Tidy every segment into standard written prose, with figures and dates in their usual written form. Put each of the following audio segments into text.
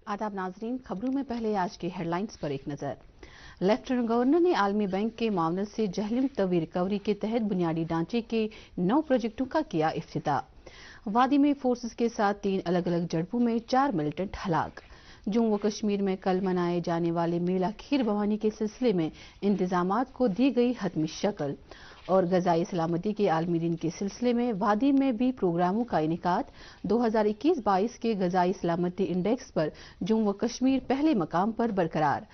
आदाब नाजरीन, खबरों में पहले आज की हेडलाइंस पर एक नजर। लेफ्टिनेंट गवर्नर ने आलमी बैंक के मामले से जहलम तवी रिकवरी के तहत बुनियादी ढांचे के 9 प्रोजेक्टों का किया इफ्तिताह। वादी में फोर्सेस के साथ 3 अलग अलग झड़पों में 4 मिलिटेंट हलाक। जम्मू व कश्मीर में कल मनाए जाने वाले मेला खीर भवानी के सिलसिले में इंतजामात को दी गई हतमी शक्ल। और गजाई सलामती के आलमी दिन के सिलसिले में वादी में भी प्रोग्रामों का इनेकाद। 2021-22 के गजाई सलामती इंडेक्स पर जम्मू व कश्मीर पहले मकाम पर बरकरार।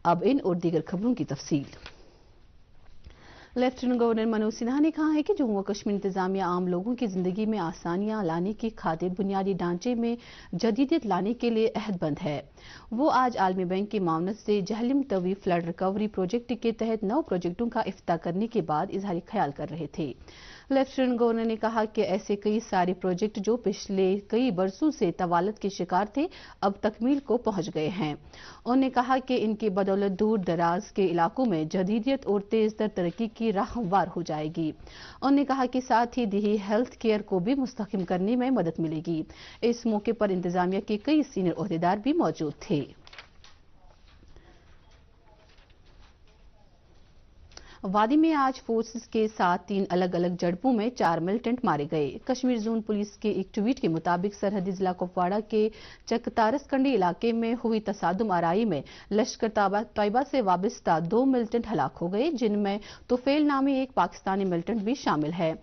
अब इन और दीगर खबरों की तफसील। लेफ्टिनेंट गवर्नर मनोज सिन्हा ने कहा है कि जम्मू व कश्मीर इंतजामिया आम लोगों की जिंदगी में आसानियां लाने की खातिर बुनियादी ढांचे में जदीदियत लाने के लिए अहदबंद है। वो आज आलमी बैंक की मामलत से Jhelum Tawi flood recovery project के तहत 9 प्रोजेक्टों का इफ्तिताह करने के बाद इजहार ख्याल कर रहे थे। लेफ्टिनेंट गवर्नर ने कहा कि ऐसे कई सारे प्रोजेक्ट जो पिछले कई बरसों से तवालत के शिकार थे अब तकमील को पहुंच गए हैं। उन्होंने कहा कि इनकी बदौलत दूर दराज के इलाकों में जदीदियत और तेज तर तरक्की की राह हमवार हो जाएगी। उन्होंने कहा कि साथ ही दिही हेल्थ केयर को भी मुस्तहकम करने में मदद मिलेगी। इस मौके पर इंतजामिया के कई सीनियर ओहदेदार भी मौजूद थे। वादी में आज फोर्सेस के साथ 3 अलग अलग झड़पों में 4 मिलिटेंट मारे गए। कश्मीर जोन पुलिस के एक ट्वीट के मुताबिक सरहदी जिला कुपवाड़ा के चकतारस कंडी इलाके में हुई तसादुम आराई में लश्कर तैयबा से वाबस्ता 2 मिलिटेंट हलाक हो गए, जिनमें तुफेल नामी एक पाकिस्तानी मिलिटेंट भी शामिल है।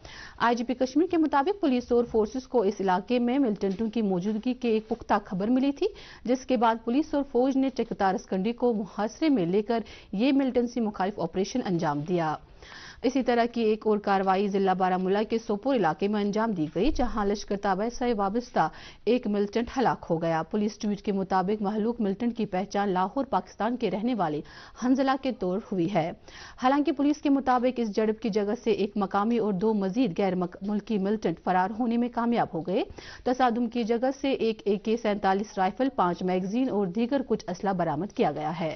आईजीपी कश्मीर के मुताबिक पुलिस और फोर्सेस को इस इलाके में मिलिटेंटों की मौजूदगी की एक पुख्ता खबर मिली थी, जिसके बाद पुलिस और फौज ने चकतारस कंडी को मुहासरे में लेकर ये मिलिटेंसी मुखालिफ ऑपरेशन अंजाम दिया। इसी तरह की एक और कार्रवाई जिला बारामूला के सोपोर इलाके में अंजाम दी गई, जहां लश्कर तैयबा से वाबस्ता एक मिलिटेंट हलाक हो गया। पुलिस ट्वीट के मुताबिक महलूक मिलिटेंट की पहचान लाहौर पाकिस्तान के रहने वाले हंजला के तौर हुई है। हालांकि पुलिस के मुताबिक इस झड़प की जगह से एक मकामी और 2 मजीद गैर मुल्की मिलिटेंट फरार होने में कामयाब हो गए। तसादुम की जगह से एक AK-47 राइफल, 5 मैगजीन और दीगर कुछ असला बरामद किया गया है।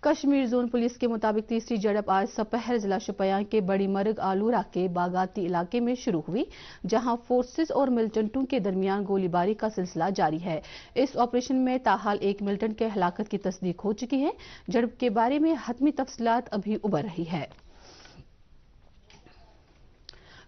कश्मीर जोन पुलिस के मुताबिक तीसरी झड़प आज सपहर जिला शोपियां के बड़ी मर्ग आलूरा के बागाती इलाके में शुरू हुई, जहां फोर्सेस और मिलिटेंटों के दरमियान गोलीबारी का सिलसिला जारी है। इस ऑपरेशन में ताहाल एक मिलिटेंट के हलाकत की तस्दीक हो चुकी है। झड़प के बारे में हतमी तफसीलात अभी उभर रही है।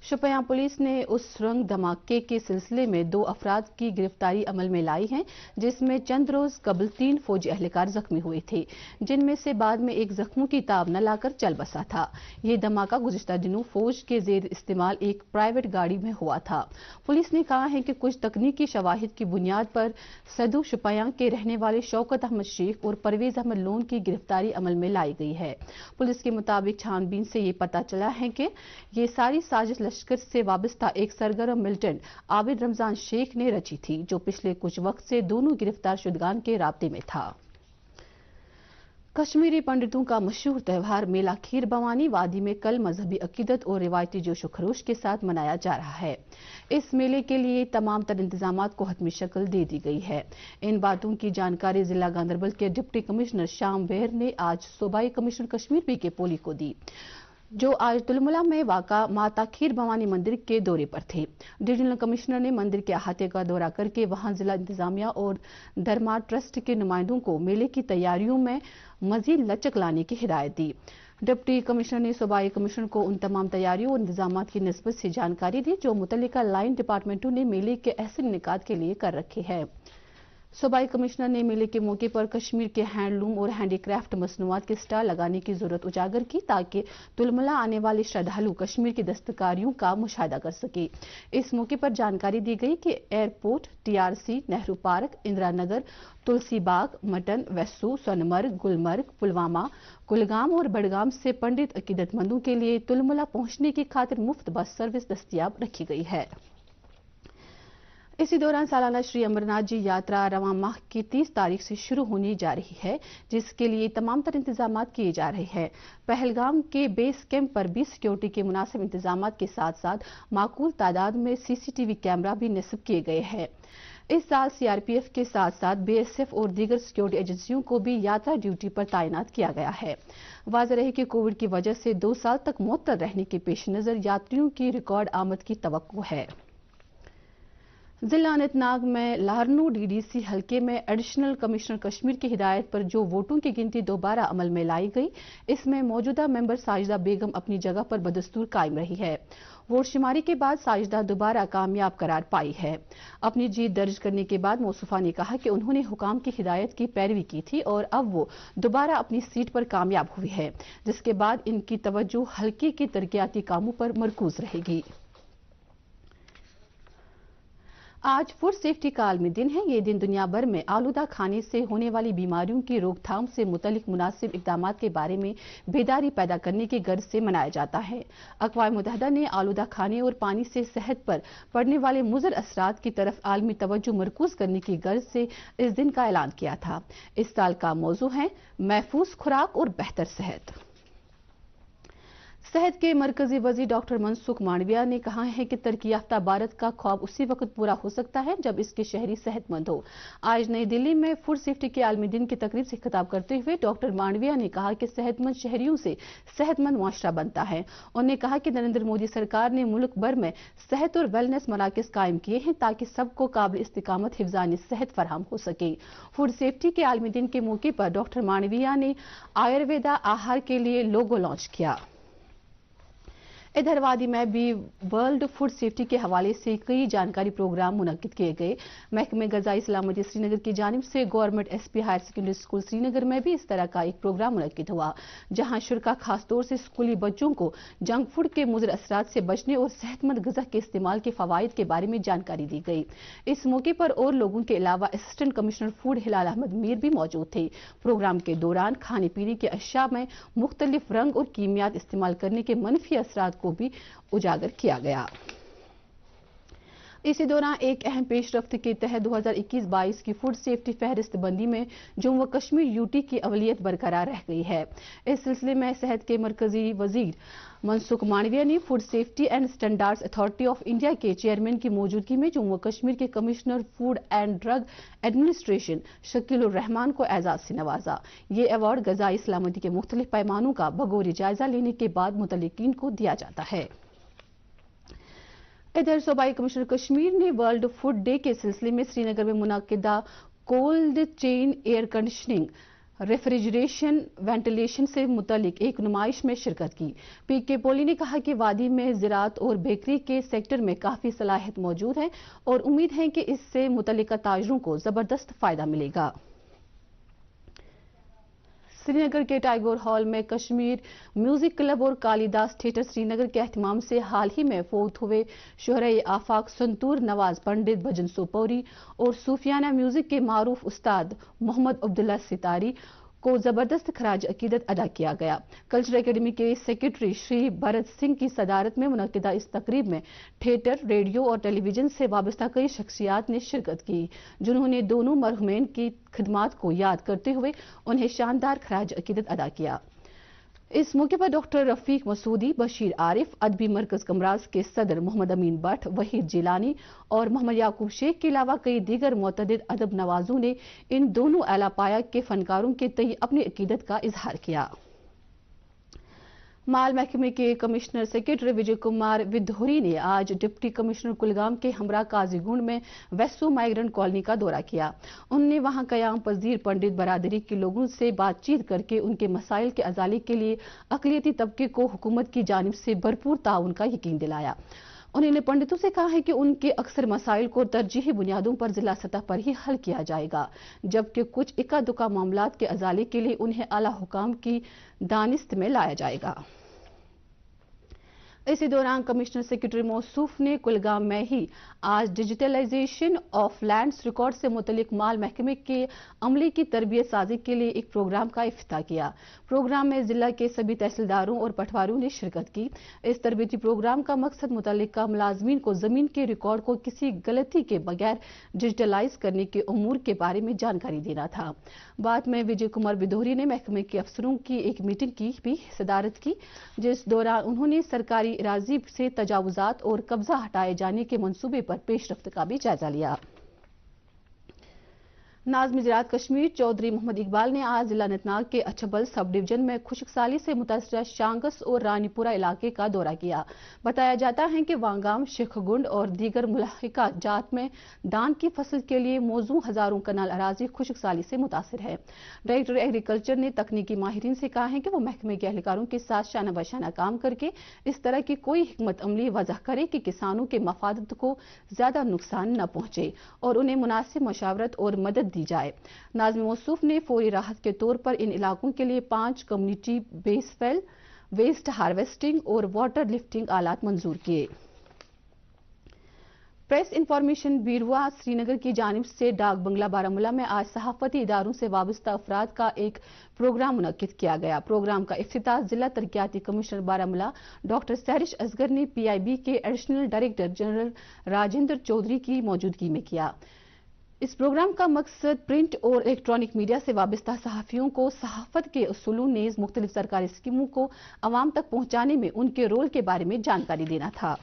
शोपियां पुलिस ने उस रंग धमाके के सिलसिले में 2 अफराद की गिरफ्तारी अमल में लाई है, जिसमें चंद रोज कबल 3 फौजी एहलकार जख्मी हुए थे, जिनमें से बाद में एक जख्मों की ताब न लाकर चल बसा था। ये धमाका गुज़िश्ता दिनों फौज के जेर इस्तेमाल एक प्राइवेट गाड़ी में हुआ था। पुलिस ने कहा है कि कुछ तकनीकी शवाहिद की बुनियाद पर सदू शोपियां के रहने वाले शौकत अहमद शेख और परवेज अहमद लोन की गिरफ्तारी अमल में लाई गई है। पुलिस के मुताबिक छानबीन से ये पता चला है कि ये सारी साजिश लश्कर से वाबस्ता एक सरगर्म मिलिटेंट आबिद रमजान शेख ने रची थी, जो पिछले कुछ वक्त से दोनों गिरफ्तार शुदगान के राब्ते में था। कश्मीरी पंडितों का मशहूर त्यौहार मेला खीर भवानी वादी में कल मजहबी अकीदत और रिवायती जोशो खरोश के साथ मनाया जा रहा है। इस मेले के लिए तमाम तर इंतजामात को हतमी शक्ल दे दी गई है। इन बातों की जानकारी जिला गांधरबल के डिप्टी कमिश्नर श्याम बेहर ने आज सूबाई कमिश्नर कश्मीर PK पोली को दी, जो आज तुलमुला में वाक़ा माता खीर भवानी मंदिर के दौरे पर थे। डिविजनल कमिश्नर ने मंदिर के अहाते का दौरा करके वहां जिला इंतजामिया और धर्मा ट्रस्ट के नुमाइंदों को मेले की तैयारियों में मजीद लचक लाने की हिदायत दी। डिप्टी कमिश्नर ने सूबाई कमिश्नर को उन तमाम तैयारियों और इंतजामात की निस्बत से जानकारी दी जो मुतल्लिका लाइन डिपार्टमेंटों ने मेले के अहसन इनेकाद के लिए कर रखे हैं। सूबाई कमिश्नर ने मेले के मौके पर कश्मीर के हैंडलूम और हैंडीक्राफ्ट मसनूआत के स्टॉल लगाने की जरूरत उजागर की, ताकि तुलमुला आने वाले श्रद्धालु कश्मीर की दस्तकारियों का मुशाहिदा कर सके। इस मौके पर जानकारी दी गई कि airport, TRC, Nehru park, Indira Nagar, Tulsi Bagh, Mattan, Wessu, Sonamarg, Gulmarg, Pulwama, Kulgam और बडगाम से पंडित अकीदतमंदों के लिए तुलमुला पहुंचने की खातिर मुफ्त बस सर्विस दस्तियाब रखी गई है। इसी दौरान सालाना श्री अमरनाथ जी यात्रा रवां माह की 30 तारीख से शुरू होने जा रही है, जिसके लिए तमाम तर इंतजामात किए जा रहे हैं। पहलगाम के बेस कैंप पर भी सिक्योरिटी के मुनासिब इंतजामात के साथ साथ माकूल तादाद में CCTV कैमरा भी नस्ब किए गए हैं। इस साल CRPF के साथ साथ BSF और दीगर सिक्योरिटी एजेंसियों को भी यात्रा ड्यूटी पर तैनात किया गया है। वाज़ेह है कि कोविड की वजह से 2 साल तक मुअत्तल रहने के पेश नजर यात्रियों की रिकॉर्ड आमद की तवक्को है। जिला अनंतनाग में लारनू डीडीसी हलके में एडिशनल कमिश्नर कश्मीर की हिदायत पर जो वोटों की गिनती दोबारा अमल में लाई गई, इसमें मौजूदा मेंबर साजिदा बेगम अपनी जगह पर बदस्तूर कायम रही है। वोट शुमारी के बाद साजिदा दोबारा कामयाब करार पाई है। अपनी जीत दर्ज करने के बाद मोसूफा ने कहा कि उन्होंने हुकाम की हिदायत की पैरवी की थी और अब वो दोबारा अपनी सीट पर कामयाब हुई है, जिसके बाद इनकी तवज्जो हलके के तरक्याती कामों पर मरकूज रहेगी। आज फूड सेफ्टी का आलमी दिन है। ये दिन दुनिया भर में आलूदा खाने से होने वाली बीमारियों की रोकथाम से मुतल्लिक मुनासिब इक़दाम के बारे में बेदारी पैदा करने की गर्ज से मनाया जाता है। अक़वाम मुत्तहिदा ने आलूदा खाने और पानी से सेहत पर पड़ने वाले मुज़र असरात की तरफ आलमी तवज्जो मरकूज करने की गर्ज से इस दिन का ऐलान किया था। इस साल का मौजू है महफूज खुराक और बेहतर सेहत। सेहत के मरकजी वजीर डॉक्टर मनसुख मांडविया ने कहा है कि तरक्की याफ्ता भारत का ख्वाब उसी वक्त पूरा हो सकता है जब इसके शहरी सेहतमंद हो। आज नई दिल्ली में फूड सेफ्टी के आलमी दिन की तकरीब से खिताब करते हुए डॉक्टर मांडविया ने कहा कि सेहतमंद शहरियों से सेहतमंद मुआशरा बनता है। उन्होंने कहा कि नरेंद्र मोदी सरकार ने मुल्क भर में सेहत और वेलनेस मराकज कायम किए हैं ताकि सबको काबिल इस्तिकामत हिफ्जानी सेहत फराहम हो सके। फूड सेफ्टी के आलमी दिन के मौके पर डॉक्टर मांडविया ने आयुर्वेदा आहार के लिए लोगो लॉन्च किया। इधर वादी में भी वर्ल्ड फूड सेफ्टी के हवाले से कई जानकारी प्रोग्राम मुनक्किद किए गए। महकमे ग़ज़ाई सलामती श्रीनगर की जानिब से government S P higher secondary school Srinagar में भी इस तरह का एक प्रोग्राम मुनक्किद हुआ, जहां शुरा खास तौर से स्कूली बच्चों को जंक फूड के मुज़र असरात से बचने और सेहतमंद ग़िज़ा के इस्तेमाल के फ़वाइद के बारे में जानकारी दी गई। इस मौके पर और लोगों के अलावा असिस्टेंट कमिश्नर फूड हिलाल अहमद मीर भी मौजूद थे। प्रोग्राम के दौरान खाने पीने के अशिया में मुख्तलिफ रंग और कीमियात इस्तेमाल करने के मनफी असरात को भी उजागर किया गया। इसी दौरान एक अहम पेशरफ्त के तहत 2021-22 की फूड सेफ्टी फहरिस्त बंदी में जम्मू व कश्मीर यूटी की अवलियत बरकरार रह गई है। इस सिलसिले में सेहत के मरकजी वजीर मनसुख मांडविया ने food safety and standards authority of India के चेयरमैन की मौजूदगी में जम्मू व कश्मीर के commissioner food and drug administration Shakeelur Rehman को एजाज से नवाजा। ये अवार्ड ग़ज़ाई सलामती के मुख्तलिफ पैमानों का बगौर जायजा लेने के बाद मुतल्लिकीन को दिया जाता है। इधर सूबाई कमिश्नर कश्मीर ने वर्ल्ड फूड डे के सिलसिले में श्रीनगर में मुनक्किदा cold chain air conditioning refrigeration ventilation से मुतल्लिक एक नुमाइश में शिरकत की। पीके पोली ने कहा कि वादी में ज़राअत और बेकरी के सेक्टर में काफ़ी सलाहियत मौजूद है और उम्मीद है कि इससे मुतल्लिका ताजरों को ज़बरदस्त फ़ायदा मिलेगा। श्रीनगर के टैगोर हॉल में कश्मीर म्यूजिक क्लब और कालिदास थिएटर श्रीनगर के एहतमाम से हाल ही में फौत हुए शोहरे आफाक संतूर नवाज पंडित भजन सोपोरी और सूफियाना म्यूजिक के मारूफ उस्ताद मोहम्मद अब्दुल्ला सितारी को जबरदस्त खराज अकीदत अदा किया गया। कल्चरल एकेडमी के सेक्रेटरी श्री भरत सिंह की सदारत में मुनक्किदा इस तकरीब में थिएटर, रेडियो और टेलीविजन से वाबस्ता कई शख्सियात ने शिरकत की, जिन्होंने दोनों मरहुमैन की खिदमात को याद करते हुए उन्हें शानदार खराज अकीदत अदा किया। इस मौके पर डॉक्टर रफीक मसूदी, बशीर आरिफ, अदबी मरकज कमराज के सदर मोहम्मद अमीन भट्ट, वहीद जिलानी और मोहम्मद याकूब शेख के अलावा कई दीगर मुतअद्दिद अदब नवाजों ने इन दोनों आला पाया के फनकारों के तई अपनी अकीदत का इजहार किया। माल महकमे के कमिश्नर सेक्रेटरी विजय कुमार विधोरी ने आज डिप्टी कमिश्नर कुलगाम के हमरा काजीगुंड में वेस्टो माइग्रेंट कॉलोनी का दौरा किया। उन्होंने वहां कयाम पजीर पंडित बरादरी के लोगों से बातचीत करके उनके मसाइल के अजाली के लिए अक़लियती तबके को हुकूमत की जानिब से भरपूर ताउन का यकीन दिलाया। उन्होंने पंडितों से कहा है कि उनके अक्सर मसाइल को तरजीही बुनियादों पर जिला सतह पर ही हल किया जाएगा, जबकि कुछ इक्का दुक्का मामलात के अजाले के लिए उन्हें आला हुकाम की दानिस्त में लाया जाएगा। इसी दौरान कमिश्नर सेक्रेटरी मौसूफ ने कुलगाम में ही आज डिजिटलाइजेशन ऑफ लैंड्स रिकॉर्ड से मुतल्लिक माल महकमे के अमले की तरबियत साजी के लिए एक प्रोग्राम का इफ्तिताह किया। प्रोग्राम में जिला के सभी तहसीलदारों और पटवारियों ने शिरकत की। इस तरबियती प्रोग्राम का मकसद मुतल्लिका मुलाजमीन को जमीन के रिकॉर्ड को किसी गलती के बगैर डिजिटलाइज करने के उमूर के बारे में जानकारी देना था। बाद में विजय कुमार विधोरी ने महकमे के अफसरों की एक मीटिंग की भी सदारत की, जिस दौरान उन्होंने सरकारी इराज़ी से तजावुजात और कब्जा हटाए जाने के मंसूबे पर पेशरफ्त का भी जायजा लिया। नाज़िम ज़राअत कश्मीर चौधरी मोहम्मद इकबाल ने आज जिला अनंतनाग के अछबल सब डिवीजन में खुश्क साली से मुतासरा शांगस और रानीपुरा इलाके का दौरा किया। बताया जाता है कि वांगाम, शेखगुंड और दीगर मुल्हिका जात में धान की फसल के लिए मौजूद हजारों कनाल अराजी खुश्क साली से मुतासर है। डायरेक्टर एग्रीकल्चर ने तकनीकी माहिरीन से कहा है कि वो महकमे के एहलकारों के साथ शाना बशाना काम करके इस तरह की कोई हिकमत अमली वजह करे कि किसानों के मफादत को ज्यादा नुकसान न पहुंचे और उन्हें मुनासिब मशावरत और मदद दी जाए। नाज़िम मौसूफ ने फौरी राहत के तौर पर इन इलाकों के लिए 5 community base well, waste harvesting और वाटर लिफ्टिंग आलात मंजूर किए। प्रेस इंफॉर्मेशन ब्यूरो श्रीनगर की जानिब से डाक बंगला बारामूला में आज सहाफती इदारों से वाबस्ता अफराद का एक प्रोग्राम मुनक्किद किया गया। प्रोग्राम का इफ्तिताह जिला तरक्याती कमिश्नर बारामूला डॉक्टर सहरिश असगर ने PIB के additional director general Rajendra Chaudhary की मौजूदगी में किया। इस प्रोग्राम का मकसद प्रिंट और इलेक्ट्रॉनिक मीडिया से वाबस्ता सहाफियों को सहाफत के उसूलों नेज़ मुख्तलिफ सरकारी स्कीमों को अवाम तक पहुंचाने में उनके रोल के बारे में जानकारी देना था।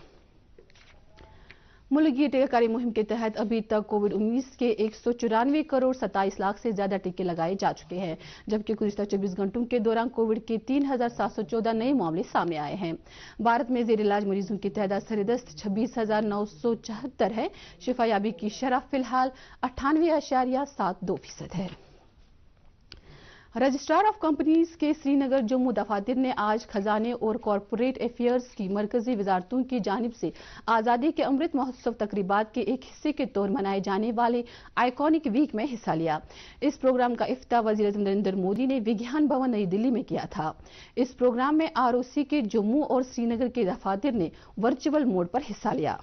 मुल्क की टीकाकरण मुहिम के तहत अभी तक कोविड-19 के 194 करोड़ 27 लाख से ज्यादा टीके लगाए जा चुके हैं, जबकि गुज़िश्ता 24 घंटों के दौरान कोविड के 3714 नए मामले सामने आए हैं। भारत में जेर इलाज मरीजों की तादाद सरदस्त 26,974 है। शिफायाबी की शरह फिलहाल 98.72% है। रजिस्ट्रार ऑफ कंपनीज के श्रीनगर जम्मू दफातर ने आज खजाने और कॉरपोरेट अफेयर्स की मरकजी वजारतों की जानिब से आज़ादी के अमृत महोत्सव तकरीबात के एक हिस्से के तौर मनाए जाने वाले आइकॉनिक वीक में हिस्सा लिया। इस प्रोग्राम का इफ्तिताह वज़ीर-ए-आज़म नरेंद्र मोदी ने विज्ञान भवन नई दिल्ली में किया था। इस प्रोग्राम में ROC के जम्मू और श्रीनगर के दफातर ने वर्चुअल मोड पर हिस्सा लिया।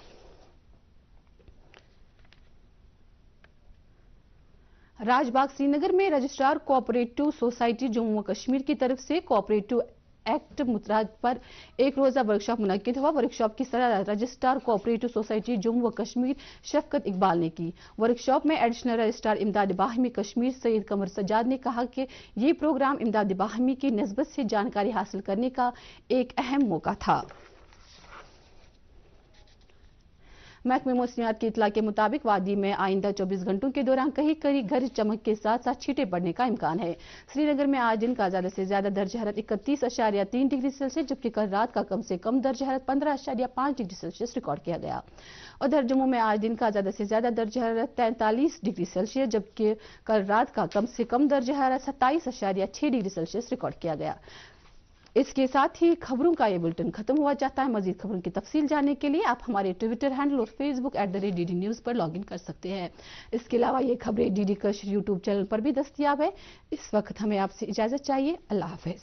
राजबाग श्रीनगर में रजिस्ट्रार कोऑपरेटिव सोसाइटी जम्मू व कश्मीर की तरफ से कोऑपरेटिव एक्ट मुतराद पर एक रोजा वर्कशॉप मुनक्किद हुआ। वर्कशॉप की सलाह रजिस्ट्रार कोऑपरेटिव सोसाइटी जम्मू व कश्मीर शफकत इकबाल ने की। वर्कशॉप में एडिशनल रजिस्ट्रार इमदाद बाहिमी कश्मीर सैयद कमर सज्जाद ने कहा कि ये प्रोग्राम इमदाद बाहिमी की निस्बत से जानकारी हासिल करने का एक अहम मौका था। महकमे मौसमियात की इतला के मुताबिक वादी में आइंदा 24 घंटों के दौरान कहीं कहीं गरज चमक के साथ साथ छींटे पड़ने का इम्कान है। श्रीनगर में आज दिन का ज्यादा से ज्यादा दर्जा हरारत 31.3 डिग्री सेल्सियस जबकि कल रात का कम से कम दर्जा हरारत 15.5 डिग्री सेल्सियस रिकॉर्ड किया गया। उधर जम्मू में आज दिन का ज्यादा से ज्यादा दर्जा हरारत 43 डिग्री सेल्सियस जबकि कल रात का कम से कम दर्जा हरारत 27.6 डिग्री सेल्सियस रिकॉर्ड किया गया। इसके साथ ही खबरों का ये बुलेटिन खत्म हुआ चाहता है। मजीद खबरों की तफसील जानने के लिए आप हमारे ट्विटर हैंडल और फेसबुक @DD न्यूज़ पर लॉगिन कर सकते हैं। इसके अलावा ये खबरें DD कश यूट्यूब चैनल पर भी दस्तयाब है। इस वक्त हमें आपसे इजाजत चाहिए। अल्लाह हाफिज।